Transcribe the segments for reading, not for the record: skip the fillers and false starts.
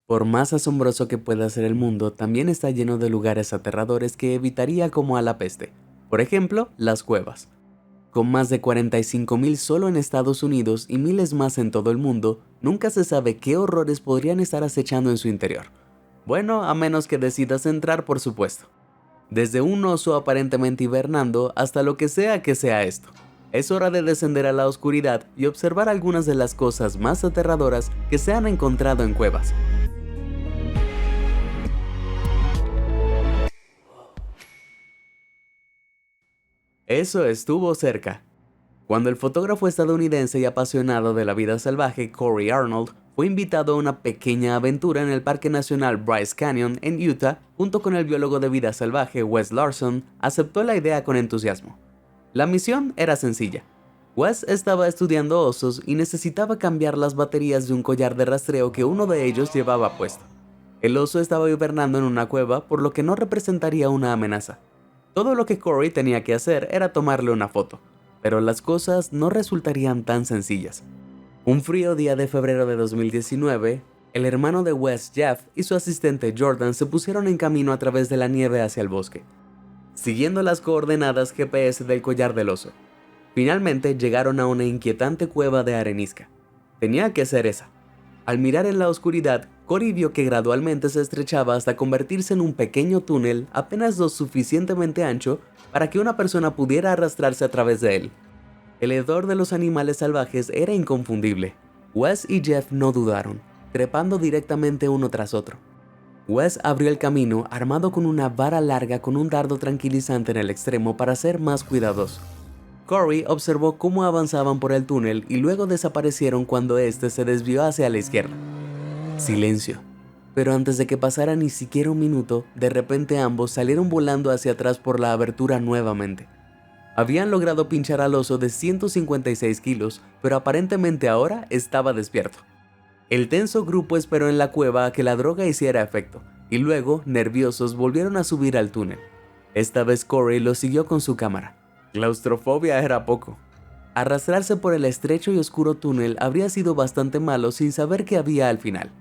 Por más asombroso que pueda ser el mundo, también está lleno de lugares aterradores que evitaría como a la peste. Por ejemplo, las cuevas. Con más de 45.000 solo en Estados Unidos y miles más en todo el mundo, nunca se sabe qué horrores podrían estar acechando en su interior. Bueno, a menos que decidas entrar, por supuesto. Desde un oso aparentemente hibernando hasta lo que sea esto. Es hora de descender a la oscuridad y observar algunas de las cosas más aterradoras que se han encontrado en cuevas. Eso estuvo cerca. Cuando el fotógrafo estadounidense y apasionado de la vida salvaje Corey Arnold fue invitado a una pequeña aventura en el Parque Nacional Bryce Canyon en Utah, junto con el biólogo de vida salvaje Wes Larson, aceptó la idea con entusiasmo. La misión era sencilla. Wes estaba estudiando osos y necesitaba cambiar las baterías de un collar de rastreo que uno de ellos llevaba puesto. El oso estaba hibernando en una cueva, por lo que no representaría una amenaza. Todo lo que Corey tenía que hacer era tomarle una foto, pero las cosas no resultarían tan sencillas. Un frío día de febrero de 2019, el hermano de Wes, Jeff, y su asistente Jordan se pusieron en camino a través de la nieve hacia el bosque, siguiendo las coordenadas GPS del collar del oso. Finalmente llegaron a una inquietante cueva de arenisca. Tenía que ser esa. Al mirar en la oscuridad, Corey vio que gradualmente se estrechaba hasta convertirse en un pequeño túnel apenas lo suficientemente ancho para que una persona pudiera arrastrarse a través de él. El hedor de los animales salvajes era inconfundible. Wes y Jeff no dudaron, trepando directamente uno tras otro. Wes abrió el camino armado con una vara larga con un dardo tranquilizante en el extremo para ser más cuidadoso. Corey observó cómo avanzaban por el túnel y luego desaparecieron cuando este se desvió hacia la izquierda. Silencio. Pero antes de que pasara ni siquiera un minuto, de repente ambos salieron volando hacia atrás por la abertura nuevamente. Habían logrado pinchar al oso de 156 kilos, pero aparentemente ahora estaba despierto. El tenso grupo esperó en la cueva a que la droga hiciera efecto, y luego, nerviosos, volvieron a subir al túnel. Esta vez Corey lo siguió con su cámara. Claustrofobia era poco. Arrastrarse por el estrecho y oscuro túnel habría sido bastante malo sin saber qué había al final.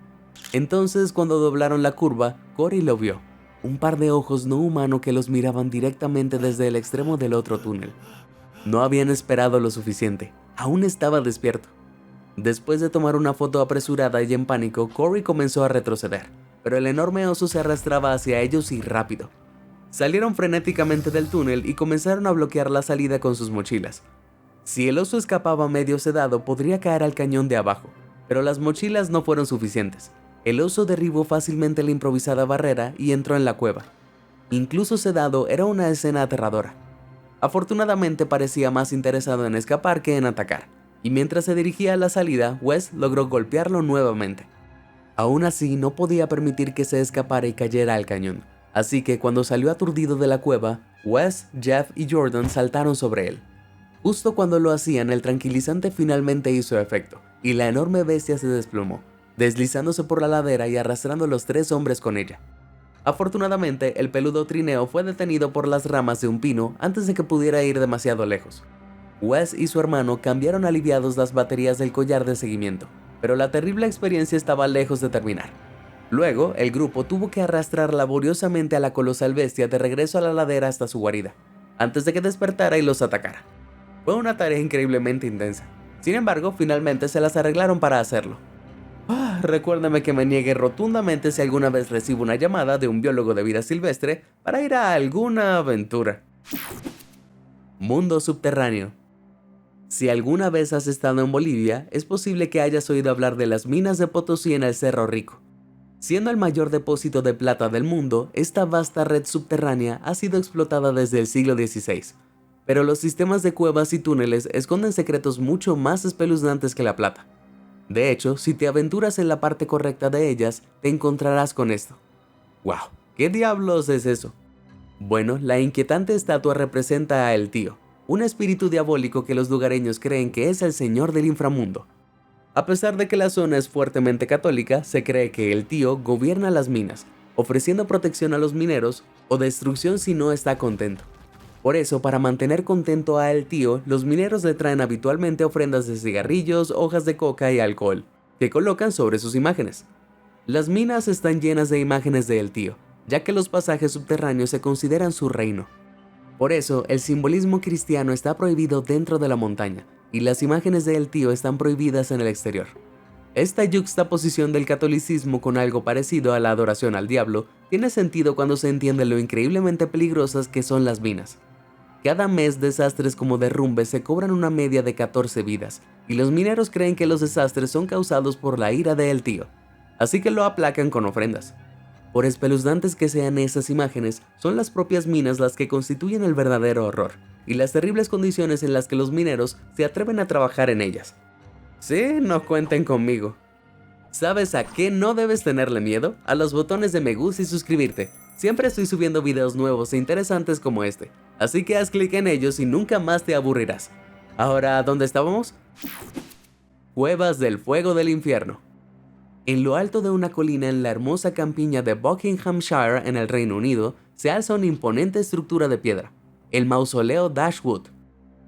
Entonces, cuando doblaron la curva, Corey lo vio. Un par de ojos no humanos que los miraban directamente desde el extremo del otro túnel. No habían esperado lo suficiente. Aún estaba despierto. Después de tomar una foto apresurada y en pánico, Corey comenzó a retroceder, pero el enorme oso se arrastraba hacia ellos y rápido. Salieron frenéticamente del túnel y comenzaron a bloquear la salida con sus mochilas. Si el oso escapaba medio sedado, podría caer al cañón de abajo, pero las mochilas no fueron suficientes. El oso derribó fácilmente la improvisada barrera y entró en la cueva. Incluso sedado, era una escena aterradora. Afortunadamente parecía más interesado en escapar que en atacar, y mientras se dirigía a la salida, Wes logró golpearlo nuevamente. Aún así, no podía permitir que se escapara y cayera al cañón. Así que cuando salió aturdido de la cueva, Wes, Jeff y Jordan saltaron sobre él. Justo cuando lo hacían, el tranquilizante finalmente hizo efecto, y la enorme bestia se desplomó, deslizándose por la ladera y arrastrando a los 3 hombres con ella. Afortunadamente, el peludo trineo fue detenido por las ramas de un pino antes de que pudiera ir demasiado lejos. Wes y su hermano cambiaron aliviados las baterías del collar de seguimiento, pero la terrible experiencia estaba lejos de terminar. Luego, el grupo tuvo que arrastrar laboriosamente a la colosal bestia de regreso a la ladera hasta su guarida, antes de que despertara y los atacara. Fue una tarea increíblemente intensa. Sin embargo, finalmente se las arreglaron para hacerlo. Recuérdame que me niegue rotundamente si alguna vez recibo una llamada de un biólogo de vida silvestre para ir a alguna aventura. Mundo subterráneo. Si alguna vez has estado en Bolivia, es posible que hayas oído hablar de las minas de Potosí en el Cerro Rico. Siendo el mayor depósito de plata del mundo, esta vasta red subterránea ha sido explotada desde el siglo XVI. Pero los sistemas de cuevas y túneles esconden secretos mucho más espeluznantes que la plata. De hecho, si te aventuras en la parte correcta de ellas, te encontrarás con esto. ¡Wow! ¿Qué diablos es eso? Bueno, la inquietante estatua representa a El Tío, un espíritu diabólico que los lugareños creen que es el señor del inframundo. A pesar de que la zona es fuertemente católica, se cree que El Tío gobierna las minas, ofreciendo protección a los mineros o destrucción si no está contento. Por eso, para mantener contento a El Tío, los mineros le traen habitualmente ofrendas de cigarrillos, hojas de coca y alcohol, que colocan sobre sus imágenes. Las minas están llenas de imágenes de El Tío, ya que los pasajes subterráneos se consideran su reino. Por eso, el simbolismo cristiano está prohibido dentro de la montaña, y las imágenes de El Tío están prohibidas en el exterior. Esta yuxtaposición del catolicismo con algo parecido a la adoración al diablo tiene sentido cuando se entiende lo increíblemente peligrosas que son las minas. Cada mes desastres como derrumbes se cobran una media de 14 vidas, y los mineros creen que los desastres son causados por la ira de El Tío, así que lo aplacan con ofrendas. Por espeluznantes que sean esas imágenes, son las propias minas las que constituyen el verdadero horror, y las terribles condiciones en las que los mineros se atreven a trabajar en ellas. Sí, no cuenten conmigo. ¿Sabes a qué no debes tenerle miedo? A los botones de me gusta y suscribirte. Siempre estoy subiendo videos nuevos e interesantes como este, así que haz clic en ellos y nunca más te aburrirás. Ahora, ¿dónde estábamos? Cuevas del Fuego del Infierno. En lo alto de una colina en la hermosa campiña de Buckinghamshire en el Reino Unido, se alza una imponente estructura de piedra, el mausoleo Dashwood.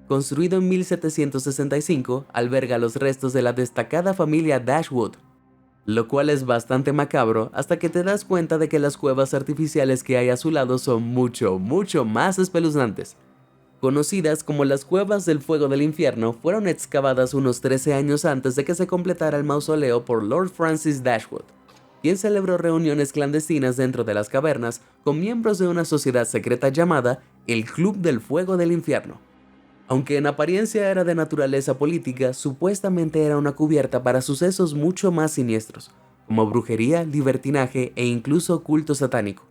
Construido en 1765, alberga los restos de la destacada familia Dashwood, lo cual es bastante macabro hasta que te das cuenta de que las cuevas artificiales que hay a su lado son mucho más espeluznantes. Conocidas como las Cuevas del Fuego del Infierno, fueron excavadas unos 13 años antes de que se completara el mausoleo por Lord Francis Dashwood, quien celebró reuniones clandestinas dentro de las cavernas con miembros de una sociedad secreta llamada el Club del Fuego del Infierno. Aunque en apariencia era de naturaleza política, supuestamente era una cubierta para sucesos mucho más siniestros, como brujería, libertinaje e incluso culto satánico.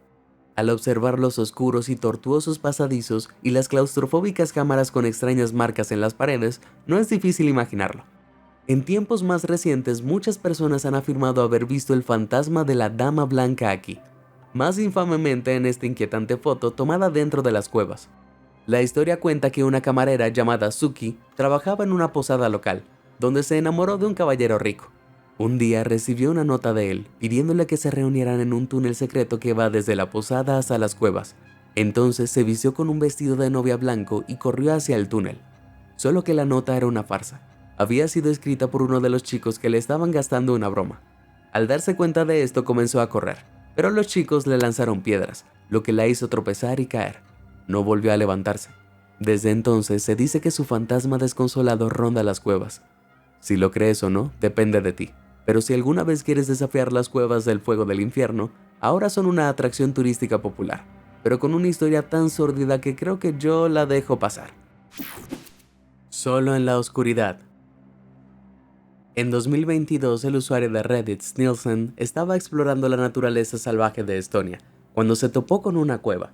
Al observar los oscuros y tortuosos pasadizos y las claustrofóbicas cámaras con extrañas marcas en las paredes, no es difícil imaginarlo. En tiempos más recientes, muchas personas han afirmado haber visto el fantasma de la Dama Blanca aquí, más infamemente en esta inquietante foto tomada dentro de las cuevas. La historia cuenta que una camarera llamada Suki trabajaba en una posada local, donde se enamoró de un caballero rico. Un día recibió una nota de él, pidiéndole que se reunieran en un túnel secreto que va desde la posada hasta las cuevas. Entonces se vistió con un vestido de novia blanco y corrió hacia el túnel. Solo que la nota era una farsa. Había sido escrita por uno de los chicos que le estaban gastando una broma. Al darse cuenta de esto comenzó a correr, pero los chicos le lanzaron piedras, lo que la hizo tropezar y caer. No volvió a levantarse. Desde entonces se dice que su fantasma desconsolado ronda las cuevas. Si lo crees o no, depende de ti. Pero si alguna vez quieres desafiar las cuevas del fuego del infierno, ahora son una atracción turística popular, pero con una historia tan sórdida que creo que yo la dejo pasar. Solo en la oscuridad. En 2022, el usuario de Reddit, Snilsen, estaba explorando la naturaleza salvaje de Estonia, cuando se topó con una cueva.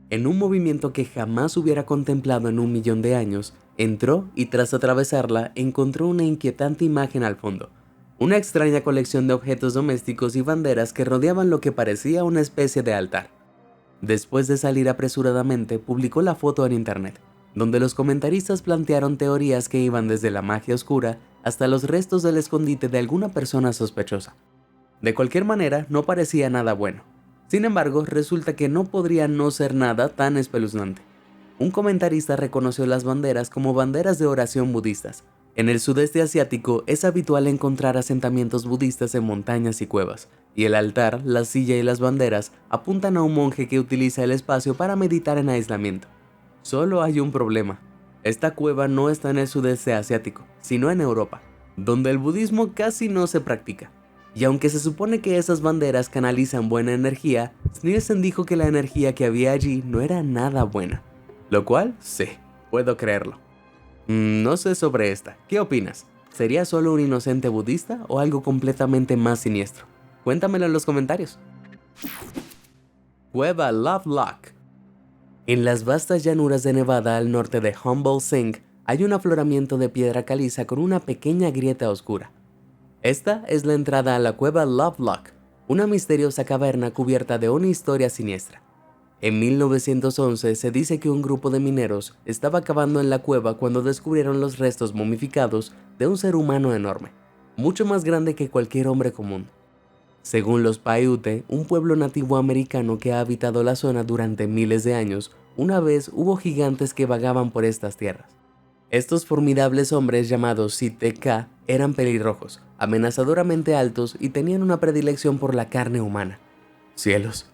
En un movimiento que jamás hubiera contemplado en 1.000.000 de años, entró y tras atravesarla encontró una inquietante imagen al fondo. Una extraña colección de objetos domésticos y banderas que rodeaban lo que parecía una especie de altar. Después de salir apresuradamente, publicó la foto en internet, donde los comentaristas plantearon teorías que iban desde la magia oscura hasta los restos del escondite de alguna persona sospechosa. De cualquier manera, no parecía nada bueno. Sin embargo, resulta que no podría no ser nada tan espeluznante. Un comentarista reconoció las banderas como banderas de oración budistas. En el sudeste asiático es habitual encontrar asentamientos budistas en montañas y cuevas, y el altar, la silla y las banderas apuntan a un monje que utiliza el espacio para meditar en aislamiento. Solo hay un problema. Esta cueva no está en el sudeste asiático, sino en Europa, donde el budismo casi no se practica. Y aunque se supone que esas banderas canalizan buena energía, Snilsen dijo que la energía que había allí no era nada buena. Lo cual, sí, puedo creerlo. No sé sobre esta, ¿qué opinas? ¿Sería solo un inocente budista o algo completamente más siniestro? Cuéntamelo en los comentarios. Cueva Lovelock. En las vastas llanuras de Nevada al norte de Humboldt Sink hay un afloramiento de piedra caliza con una pequeña grieta oscura. Esta es la entrada a la cueva Lovelock, una misteriosa caverna cubierta de una historia siniestra. En 1911 se dice que un grupo de mineros estaba cavando en la cueva cuando descubrieron los restos momificados de un ser humano enorme, mucho más grande que cualquier hombre común. Según los Paiute, un pueblo nativo americano que ha habitado la zona durante miles de años, una vez hubo gigantes que vagaban por estas tierras. Estos formidables hombres llamados Sith-K eran pelirrojos, amenazadoramente altos y tenían una predilección por la carne humana. ¡Cielos!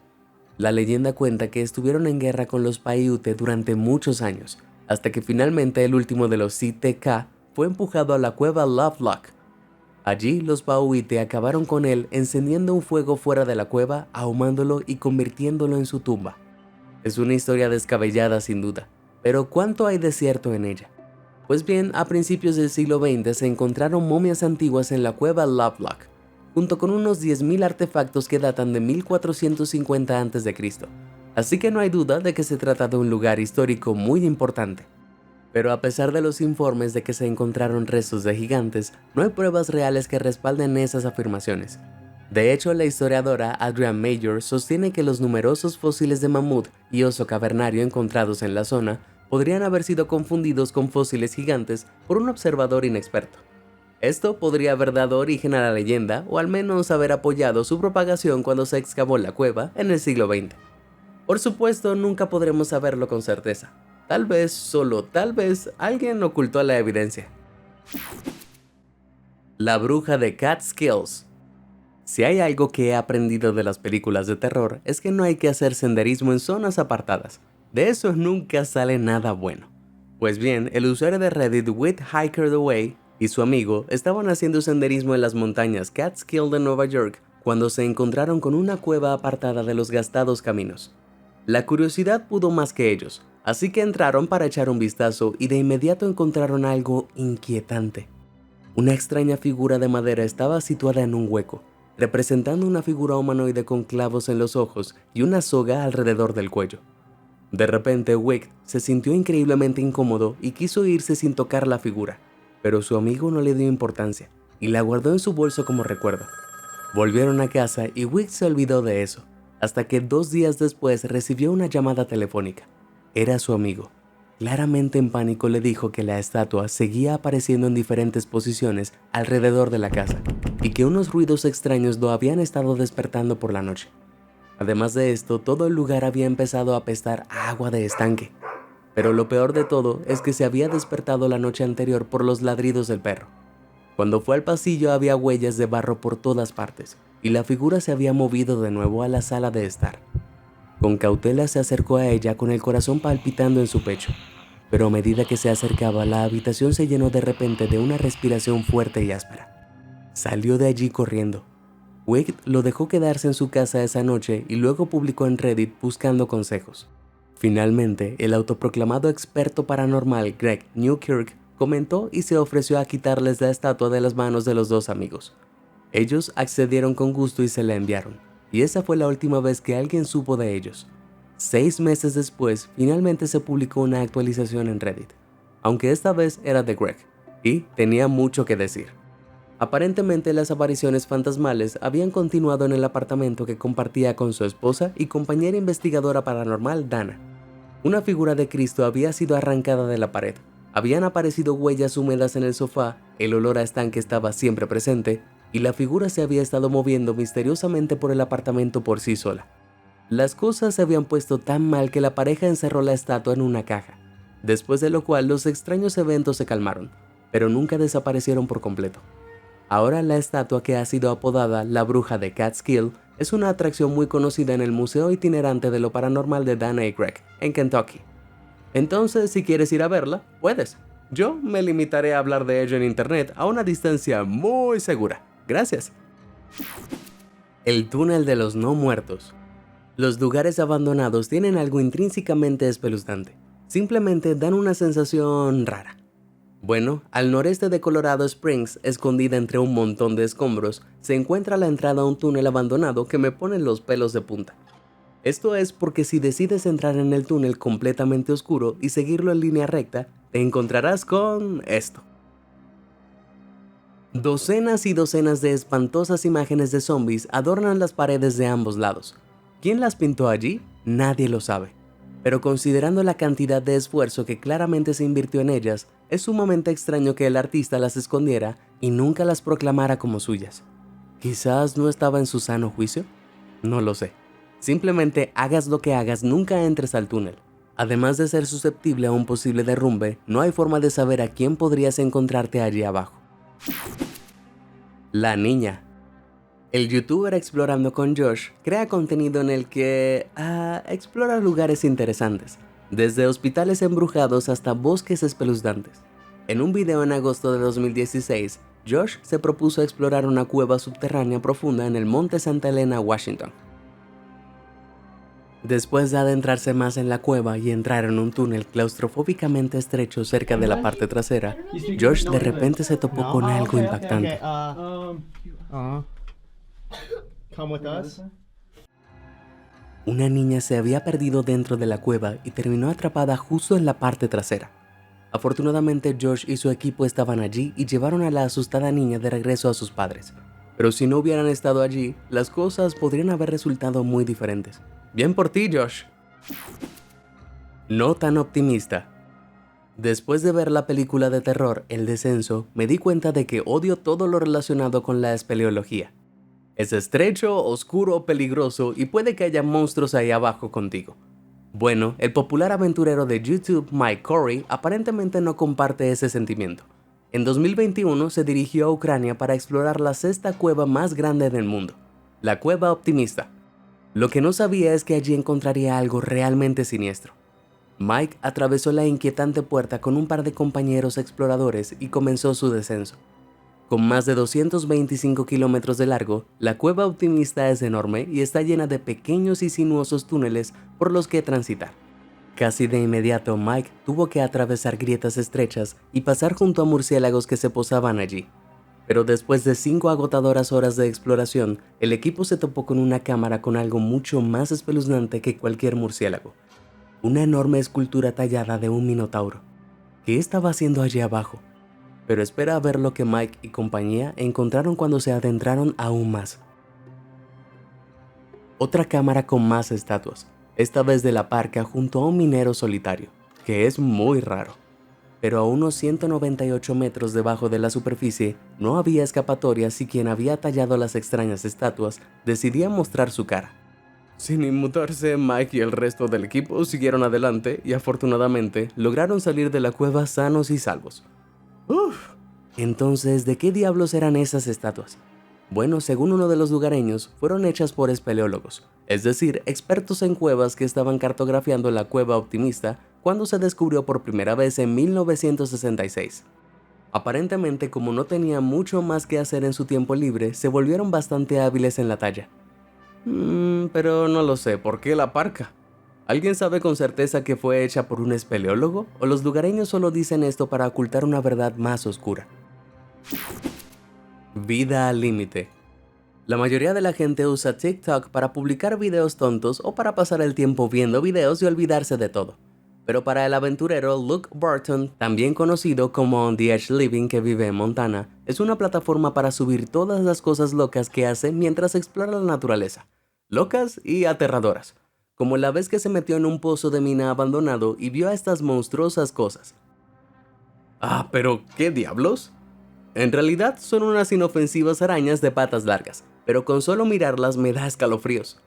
La leyenda cuenta que estuvieron en guerra con los Paiute durante muchos años, hasta que finalmente el último de los Sith-K fue empujado a la cueva Lovelock. Allí los Paiute acabaron con él encendiendo un fuego fuera de la cueva, ahumándolo y convirtiéndolo en su tumba. Es una historia descabellada sin duda, pero ¿cuánto hay de cierto en ella? Pues bien, a principios del siglo XX se encontraron momias antiguas en la cueva Lovelock, junto con unos 10.000 artefactos que datan de 1450 a.C., así que no hay duda de que se trata de un lugar histórico muy importante. Pero a pesar de los informes de que se encontraron restos de gigantes, no hay pruebas reales que respalden esas afirmaciones. De hecho, la historiadora Adrienne Mayor sostiene que los numerosos fósiles de mamut y oso cavernario encontrados en la zona podrían haber sido confundidos con fósiles gigantes por un observador inexperto. Esto podría haber dado origen a la leyenda o al menos haber apoyado su propagación cuando se excavó la cueva en el siglo XX. Por supuesto, nunca podremos saberlo con certeza. Tal vez, solo tal vez, alguien ocultó la evidencia. La bruja de Catskills. Si hay algo que he aprendido de las películas de terror es que no hay que hacer senderismo en zonas apartadas. De eso nunca sale nada bueno. Pues bien, el usuario de Reddit WithHikerTheWay y su amigo estaban haciendo senderismo en las montañas Catskill de Nueva York cuando se encontraron con una cueva apartada de los gastados caminos. La curiosidad pudo más que ellos, así que entraron para echar un vistazo y de inmediato encontraron algo inquietante. Una extraña figura de madera estaba situada en un hueco, representando una figura humanoide con clavos en los ojos y una soga alrededor del cuello. De repente, Wick se sintió increíblemente incómodo y quiso irse sin tocar la figura, pero su amigo no le dio importancia y la guardó en su bolso como recuerdo. Volvieron a casa y Wick se olvidó de eso, hasta que 2 días después recibió una llamada telefónica. Era su amigo. Claramente en pánico le dijo que la estatua seguía apareciendo en diferentes posiciones alrededor de la casa y que unos ruidos extraños lo habían estado despertando por la noche. Además de esto, todo el lugar había empezado a apestar a agua de estanque. Pero lo peor de todo es que se había despertado la noche anterior por los ladridos del perro. Cuando fue al pasillo había huellas de barro por todas partes y la figura se había movido de nuevo a la sala de estar. Con cautela se acercó a ella con el corazón palpitando en su pecho, pero a medida que se acercaba la habitación se llenó de repente de una respiración fuerte y áspera. Salió de allí corriendo. Wick lo dejó quedarse en su casa esa noche y luego publicó en Reddit buscando consejos. Finalmente, el autoproclamado experto paranormal Greg Newkirk comentó y se ofreció a quitarles la estatua de las manos de los dos amigos. Ellos accedieron con gusto y se la enviaron, y esa fue la última vez que alguien supo de ellos. 6 meses después, finalmente se publicó una actualización en Reddit, aunque esta vez era de Greg, y tenía mucho que decir. Aparentemente las apariciones fantasmales habían continuado en el apartamento que compartía con su esposa y compañera investigadora paranormal Dana. Una figura de Cristo había sido arrancada de la pared, habían aparecido huellas húmedas en el sofá, el olor a estanque estaba siempre presente, y la figura se había estado moviendo misteriosamente por el apartamento por sí sola. Las cosas se habían puesto tan mal que la pareja encerró la estatua en una caja, después de lo cual los extraños eventos se calmaron, pero nunca desaparecieron por completo. Ahora la estatua, que ha sido apodada la bruja de Catskill, es una atracción muy conocida en el Museo Itinerante de lo Paranormal de Dana y Greg, en Kentucky. Entonces, si quieres ir a verla, puedes. Yo me limitaré a hablar de ello en internet a una distancia muy segura. Gracias. El túnel de los no muertos. Los lugares abandonados tienen algo intrínsecamente espeluznante. Simplemente dan una sensación rara. Bueno, al noreste de Colorado Springs, escondida entre un montón de escombros, se encuentra la entrada a un túnel abandonado que me pone los pelos de punta. Esto es porque si decides entrar en el túnel completamente oscuro y seguirlo en línea recta, te encontrarás con esto. Docenas y docenas de espantosas imágenes de zombies adornan las paredes de ambos lados. ¿Quién las pintó allí? Nadie lo sabe. Pero considerando la cantidad de esfuerzo que claramente se invirtió en ellas, es sumamente extraño que el artista las escondiera y nunca las proclamara como suyas. ¿Quizás no estaba en su sano juicio? No lo sé. Simplemente hagas lo que hagas, nunca entres al túnel. Además de ser susceptible a un posible derrumbe, no hay forma de saber a quién podrías encontrarte allí abajo. La niña. El youtuber Explorando con Josh crea contenido en el que explora lugares interesantes, desde hospitales embrujados hasta bosques espeluznantes. En un video en agosto de 2016, Josh se propuso explorar una cueva subterránea profunda en el Monte Santa Elena, Washington. Después de adentrarse más en la cueva y entrar en un túnel claustrofóbicamente estrecho cerca de la parte trasera, Josh de repente se topó con algo impactante. Come with us. Una niña se había perdido dentro de la cueva y terminó atrapada justo en la parte trasera. Afortunadamente, Josh y su equipo estaban allí y llevaron a la asustada niña de regreso a sus padres. Pero si no hubieran estado allí, las cosas podrían haber resultado muy diferentes. Bien por ti, Josh. No tan optimista. Después de ver la película de terror El Descenso, me di cuenta de que odio todo lo relacionado con la espeleología. Es estrecho, oscuro, peligroso y puede que haya monstruos ahí abajo contigo. Bueno, el popular aventurero de YouTube Mike Corey aparentemente no comparte ese sentimiento. En 2021 se dirigió a Ucrania para explorar la sexta cueva más grande del mundo, la Cueva Optimista. Lo que no sabía es que allí encontraría algo realmente siniestro. Mike atravesó la inquietante puerta con un par de compañeros exploradores y comenzó su descenso. Con más de 225 kilómetros de largo, la Cueva Optimista es enorme y está llena de pequeños y sinuosos túneles por los que transitar. Casi de inmediato, Mike tuvo que atravesar grietas estrechas y pasar junto a murciélagos que se posaban allí. Pero después de 5 agotadoras horas de exploración, el equipo se topó con una cámara con algo mucho más espeluznante que cualquier murciélago. Una enorme escultura tallada de un minotauro. ¿Qué estaba haciendo allí abajo? Pero espera a ver lo que Mike y compañía encontraron cuando se adentraron aún más. Otra cámara con más estatuas, esta vez de la parca junto a un minero solitario, que es muy raro. Pero a unos 198 metros debajo de la superficie no había escapatoria si quien había tallado las extrañas estatuas decidía mostrar su cara. Sin inmutarse, Mike y el resto del equipo siguieron adelante y afortunadamente lograron salir de la cueva sanos y salvos. Entonces, ¿de qué diablos eran esas estatuas? Bueno, según uno de los lugareños, fueron hechas por espeleólogos, es decir, expertos en cuevas que estaban cartografiando la Cueva Optimista cuando se descubrió por primera vez en 1966. Aparentemente, como no tenían mucho más que hacer en su tiempo libre, se volvieron bastante hábiles en la talla. Pero no lo sé, ¿por qué la parca? ¿Alguien sabe con certeza que fue hecha por un espeleólogo? ¿O los lugareños solo dicen esto para ocultar una verdad más oscura? Vida al límite. La mayoría de la gente usa TikTok para publicar videos tontos o para pasar el tiempo viendo videos y olvidarse de todo. Pero para el aventurero Luke Barton, también conocido como On the Edge Living, que vive en Montana, es una plataforma para subir todas las cosas locas que hace mientras explora la naturaleza. Locas y aterradoras. Como la vez que se metió en un pozo de mina abandonado y vio a estas monstruosas cosas. Pero ¿qué diablos? En realidad son unas inofensivas arañas de patas largas, pero con solo mirarlas me da escalofríos.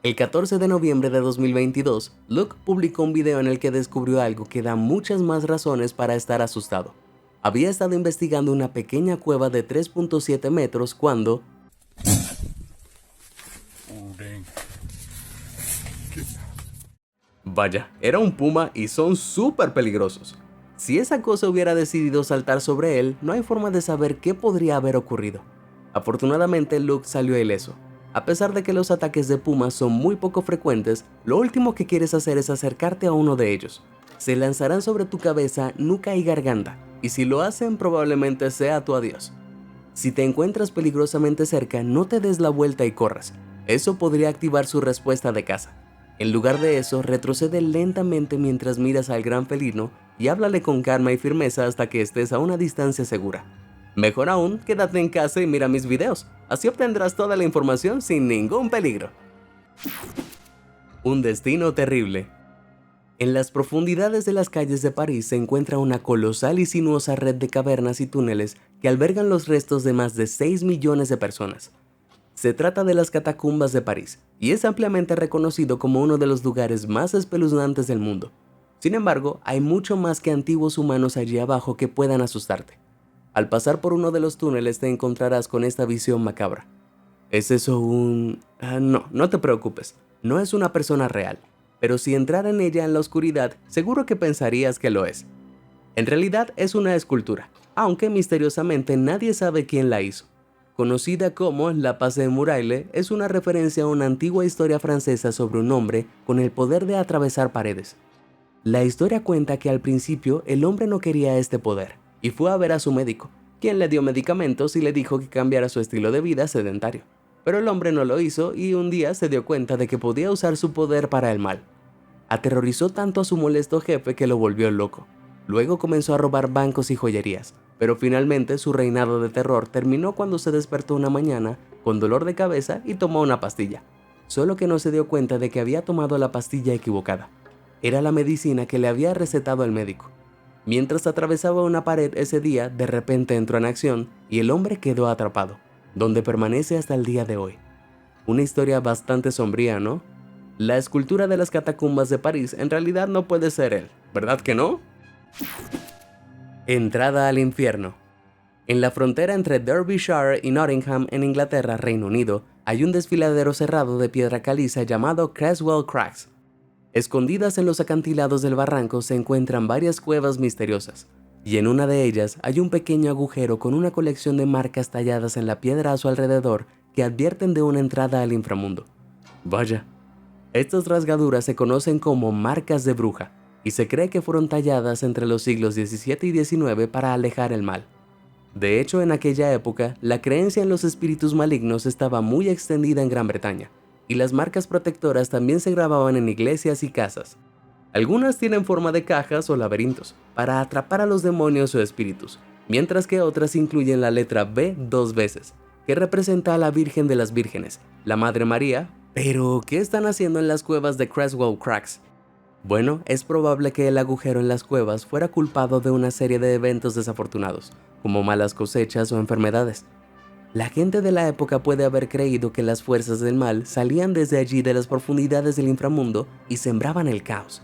El 14 de noviembre de 2022, Luke publicó un video en el que descubrió algo que da muchas más razones para estar asustado. Había estado investigando una pequeña cueva de 3.7 metros cuando... Vaya, era un puma y son súper peligrosos. Si esa cosa hubiera decidido saltar sobre él, no hay forma de saber qué podría haber ocurrido. Afortunadamente, Luke salió ileso. A pesar de que los ataques de pumas son muy poco frecuentes, lo último que quieres hacer es acercarte a uno de ellos. Se lanzarán sobre tu cabeza, nuca y garganta, y si lo hacen probablemente sea tu adiós. Si te encuentras peligrosamente cerca, no te des la vuelta y corras. Eso podría activar su respuesta de caza. En lugar de eso, retrocede lentamente mientras miras al gran felino y háblale con calma y firmeza hasta que estés a una distancia segura. Mejor aún, quédate en casa y mira mis videos, así obtendrás toda la información sin ningún peligro. Un destino terrible. En las profundidades de las calles de París se encuentra una colosal y sinuosa red de cavernas y túneles que albergan los restos de más de 6 millones de personas. Se trata de las catacumbas de París, y es ampliamente reconocido como uno de los lugares más espeluznantes del mundo. Sin embargo, hay mucho más que antiguos humanos allí abajo que puedan asustarte. Al pasar por uno de los túneles te encontrarás con esta visión macabra. ¿Es eso un...? No te preocupes, no es una persona real, pero si entrara en ella en la oscuridad, seguro que pensarías que lo es. En realidad es una escultura, aunque misteriosamente nadie sabe quién la hizo. Conocida como La Paz de Muraille, es una referencia a una antigua historia francesa sobre un hombre con el poder de atravesar paredes. La historia cuenta que al principio el hombre no quería este poder, y fue a ver a su médico, quien le dio medicamentos y le dijo que cambiara su estilo de vida sedentario. Pero el hombre no lo hizo y un día se dio cuenta de que podía usar su poder para el mal. Aterrorizó tanto a su molesto jefe que lo volvió loco. Luego comenzó a robar bancos y joyerías, pero finalmente su reinado de terror terminó cuando se despertó una mañana con dolor de cabeza y tomó una pastilla. Solo que no se dio cuenta de que había tomado la pastilla equivocada. Era la medicina que le había recetado el médico. Mientras atravesaba una pared ese día, de repente entró en acción y el hombre quedó atrapado, donde permanece hasta el día de hoy. Una historia bastante sombría, ¿no? La escultura de las catacumbas de París en realidad no puede ser él, ¿verdad que no? Entrada al infierno. En la frontera entre Derbyshire y Nottingham en Inglaterra, Reino Unido, hay un desfiladero cerrado de piedra caliza llamado Creswell Cracks. Escondidas en los acantilados del barranco se encuentran varias cuevas misteriosas, y en una de ellas hay un pequeño agujero con una colección de marcas talladas en la piedra a su alrededor que advierten de una entrada al inframundo. Vaya, estas rasgaduras se conocen como marcas de bruja, y se cree que fueron talladas entre los siglos XVII y XIX para alejar el mal. De hecho, en aquella época, la creencia en los espíritus malignos estaba muy extendida en Gran Bretaña, y las marcas protectoras también se grababan en iglesias y casas. Algunas tienen forma de cajas o laberintos, para atrapar a los demonios o espíritus, mientras que otras incluyen la letra B 2 veces, que representa a la Virgen de las Vírgenes, la Madre María. Pero, ¿qué están haciendo en las cuevas de Creswell Cracks? Bueno, es probable que el agujero en las cuevas fuera culpado de una serie de eventos desafortunados, como malas cosechas o enfermedades. La gente de la época puede haber creído que las fuerzas del mal salían desde allí de las profundidades del inframundo y sembraban el caos.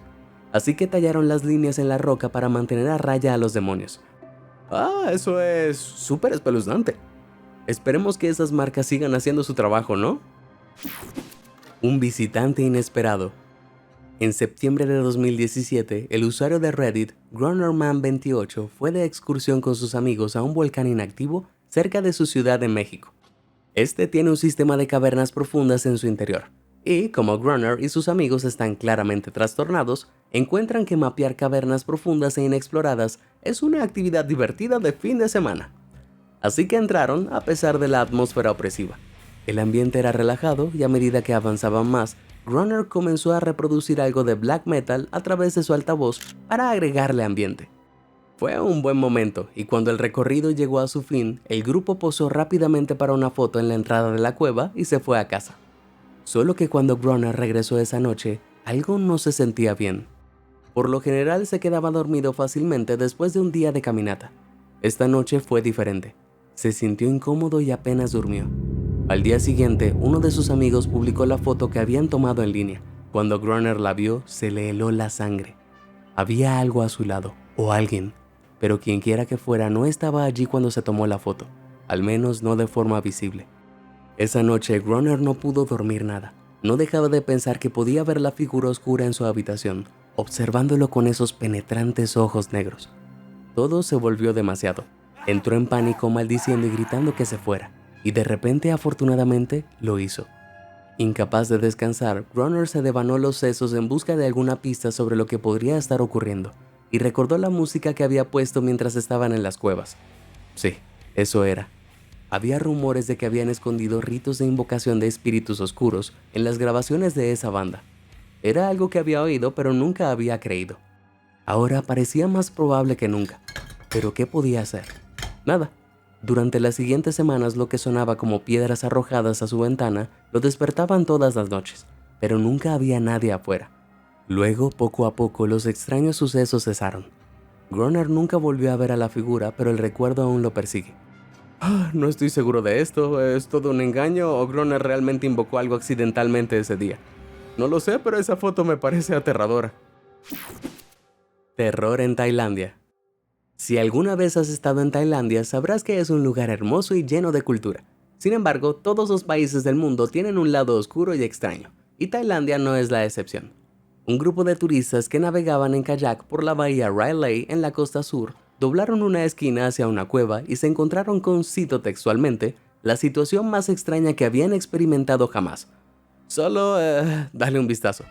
Así que tallaron las líneas en la roca para mantener a raya a los demonios. Eso es súper espeluznante. Esperemos que esas marcas sigan haciendo su trabajo, ¿no? Un visitante inesperado. En septiembre de 2017, el usuario de Reddit, Grunnerman28, fue de excursión con sus amigos a un volcán inactivo cerca de su ciudad de México. Este tiene un sistema de cavernas profundas en su interior, y como Grunner y sus amigos están claramente trastornados, encuentran que mapear cavernas profundas e inexploradas es una actividad divertida de fin de semana. Así que entraron a pesar de la atmósfera opresiva. El ambiente era relajado y a medida que avanzaban más, Grunner comenzó a reproducir algo de black metal a través de su altavoz para agregarle ambiente. Fue un buen momento y cuando el recorrido llegó a su fin, el grupo posó rápidamente para una foto en la entrada de la cueva y se fue a casa. Solo que cuando Grunner regresó esa noche, algo no se sentía bien. Por lo general se quedaba dormido fácilmente después de un día de caminata. Esta noche fue diferente. Se sintió incómodo y apenas durmió. Al día siguiente, uno de sus amigos publicó la foto que habían tomado en línea. Cuando Grunner la vio, se le heló la sangre. Había algo a su lado, o alguien, pero quienquiera que fuera no estaba allí cuando se tomó la foto, al menos no de forma visible. Esa noche, Grunner no pudo dormir nada. No dejaba de pensar que podía ver la figura oscura en su habitación, observándolo con esos penetrantes ojos negros. Todo se volvió demasiado. Entró en pánico maldiciendo y gritando que se fuera. Y de repente, afortunadamente, lo hizo. Incapaz de descansar, Grunner se devanó los sesos en busca de alguna pista sobre lo que podría estar ocurriendo, y recordó la música que había puesto mientras estaban en las cuevas. Sí, eso era. Había rumores de que habían escondido ritos de invocación de espíritus oscuros en las grabaciones de esa banda. Era algo que había oído, pero nunca había creído. Ahora parecía más probable que nunca. ¿Pero qué podía hacer? Nada. Durante las siguientes semanas lo que sonaba como piedras arrojadas a su ventana lo despertaban todas las noches, pero nunca había nadie afuera. Luego, poco a poco, los extraños sucesos cesaron. Grunner nunca volvió a ver a la figura, pero el recuerdo aún lo persigue. No estoy seguro de esto, ¿es todo un engaño o Groner realmente invocó algo accidentalmente ese día? No lo sé, pero esa foto me parece aterradora. Terror en Tailandia. Si alguna vez has estado en Tailandia, sabrás que es un lugar hermoso y lleno de cultura. Sin embargo, todos los países del mundo tienen un lado oscuro y extraño, y Tailandia no es la excepción. Un grupo de turistas que navegaban en kayak por la bahía Railay en la costa sur, doblaron una esquina hacia una cueva y se encontraron con, cito textualmente, la situación más extraña que habían experimentado jamás. Solo, dale un vistazo.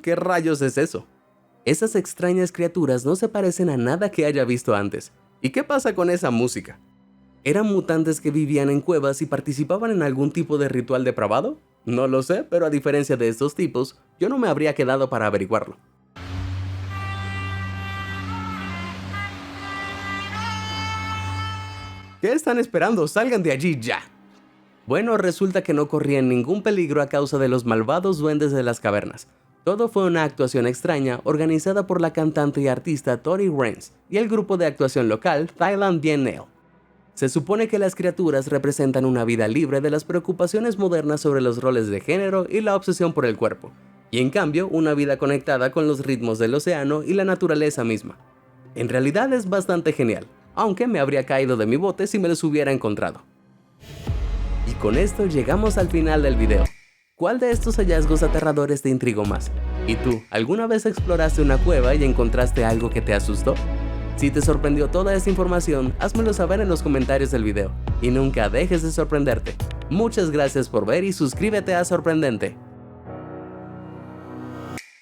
¿Qué rayos es eso? Esas extrañas criaturas no se parecen a nada que haya visto antes. ¿Y qué pasa con esa música? ¿Eran mutantes que vivían en cuevas y participaban en algún tipo de ritual depravado? No lo sé, pero a diferencia de estos tipos, yo no me habría quedado para averiguarlo. ¿Qué están esperando? ¡Salgan de allí ya! Bueno, resulta que no corrían ningún peligro a causa de los malvados duendes de las cavernas. Todo fue una actuación extraña organizada por la cantante y artista Tori Rains y el grupo de actuación local Thailand Biennale. Se supone que las criaturas representan una vida libre de las preocupaciones modernas sobre los roles de género y la obsesión por el cuerpo, y en cambio una vida conectada con los ritmos del océano y la naturaleza misma. En realidad es bastante genial, aunque me habría caído de mi bote si me los hubiera encontrado. Y con esto llegamos al final del video. ¿Cuál de estos hallazgos aterradores te intrigó más? ¿Y tú, alguna vez exploraste una cueva y encontraste algo que te asustó? Si te sorprendió toda esta información, házmelo saber en los comentarios del video. Y nunca dejes de sorprenderte. Muchas gracias por ver y suscríbete a Sorprendente.